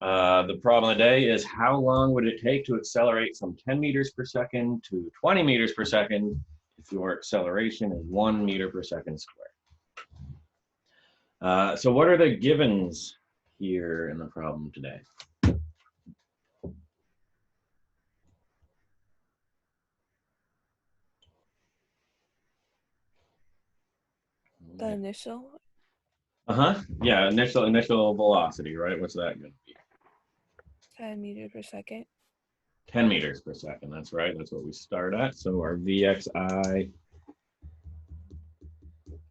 The problem of the day is how long would it take to accelerate from 10 meters per second to 20 meters per second if your acceleration is 1 meter per second squared? So what are the givens here in the problem today? The initial? Yeah, initial velocity, right? What's that going to be? 10 meters per second. 10 meters per second, that's right. That's what we start at. So our VXI.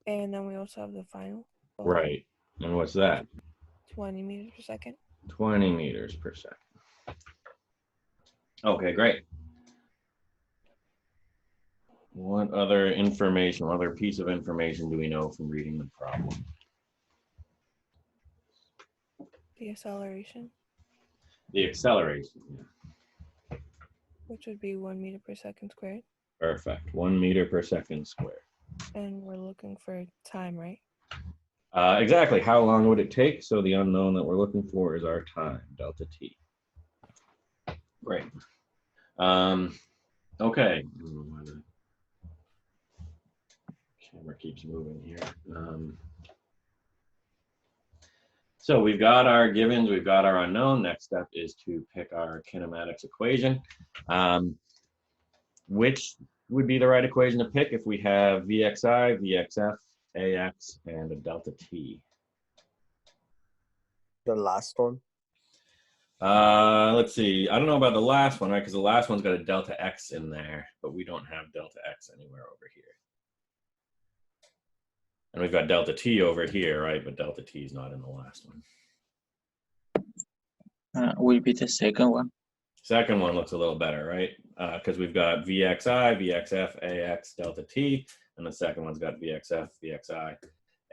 And then we also have the final. Right. And what's that? 20 meters per second. 20 meters per second. Okay, great. What other information, what other piece of information do we know from reading the problem? The acceleration, The acceleration. which would be 1 meter per second squared. Perfect. 1 meter per second squared. And we're looking for time, right? Exactly. How long would it take? So the unknown that we're looking for is our time, delta t. Great. Okay. Camera keeps moving here. So we've got our givens, we've got our unknown. Next step is to pick our kinematics equation. Which would be the right equation to pick if we have Vxi, Vxf, Ax, and a delta t? The last one. Let's see. I don't know about the last one, right? Because the last one's got a delta x in there, but we don't have delta x anywhere over here. And we've got delta t over here, right? But delta t is not in the last one. Will be the second one. Second one looks a little better, right? Because we've got Vxi, Vxf, Ax, delta t, and the second one's got Vxf, Vxi,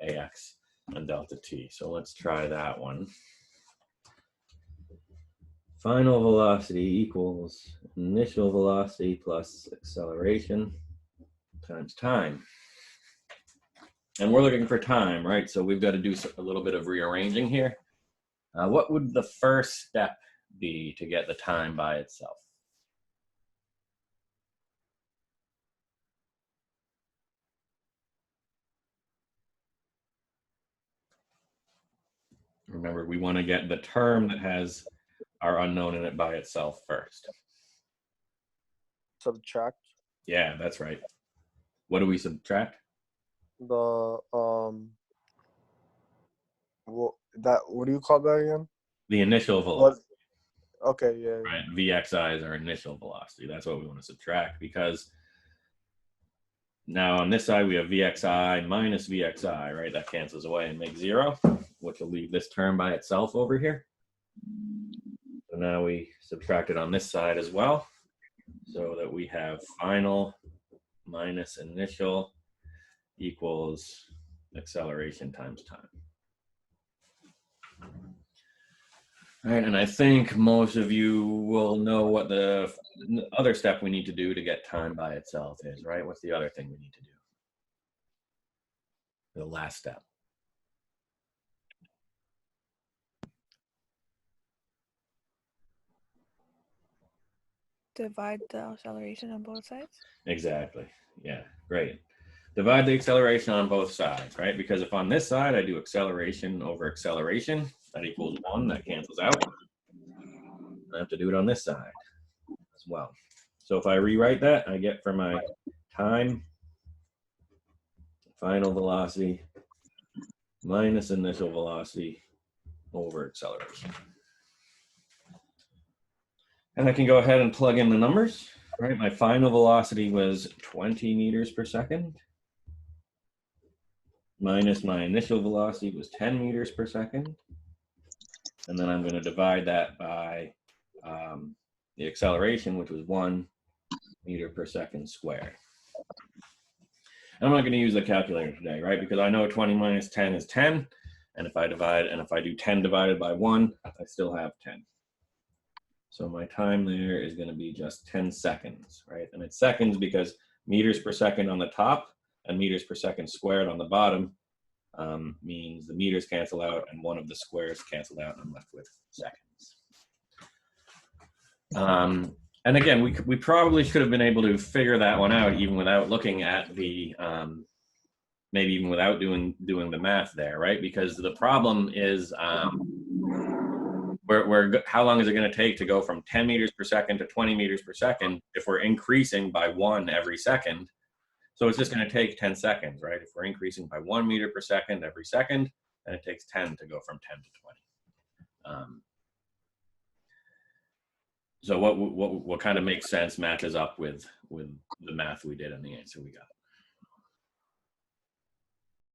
Ax, and delta t. So let's try that one. Final velocity equals initial velocity plus acceleration times time. And we're looking for time, right? So we've got to do a little bit of rearranging here. What would the first step be to get the time by itself? Remember, we want to get the term that has our unknown in it by itself first. Subtract. Yeah, that's right. What do we subtract? The what do you call that again? The initial velocity. Okay, yeah. Right, Vxi is our initial velocity. That's what we want to subtract, because now on this side we have Vxi minus Vxi, right? That cancels away and makes 0, which will leave this term by itself over here. So now we subtract it on this side as well, so that we have final minus initial equals acceleration times time. All right, and I think most of you will know what the other step we need to do to get time by itself is, right? What's the other thing we need to do? The last step. Divide the acceleration on both sides? Exactly. Yeah, great. Divide the acceleration on both sides, right? Because if on this side I do acceleration over acceleration, that equals 1, that cancels out. I have to do it on this side as well. So if I rewrite that, I get for my time, final velocity minus initial velocity over acceleration. And I can go ahead and plug in the numbers, right? My final velocity was 20 meters per second. Minus my initial velocity was 10 meters per second. And then I'm going to divide that by the acceleration, which was 1 meter per second squared. I'm not going to use the calculator today, right? Because I know 20 minus 10 is 10. And if I do 10 divided by 1, I still have 10. So my time there is going to be just 10 seconds, right? And it's seconds because meters per second on the top and meters per second squared on the bottom means the meters cancel out and one of the squares cancel out, and I'm left with seconds. And again, we probably should have been able to figure that one out even without looking at the, maybe even without doing the math there, right? Because the problem is, how long is it going to take to go from 10 meters per second to 20 meters per second if we're increasing by 1 every second? So it's just going to take 10 seconds, right? If we're increasing by 1 meter per second every second, then it takes 10 to go from 10 to 20. So what kind of makes sense matches up with the math we did and the answer we got.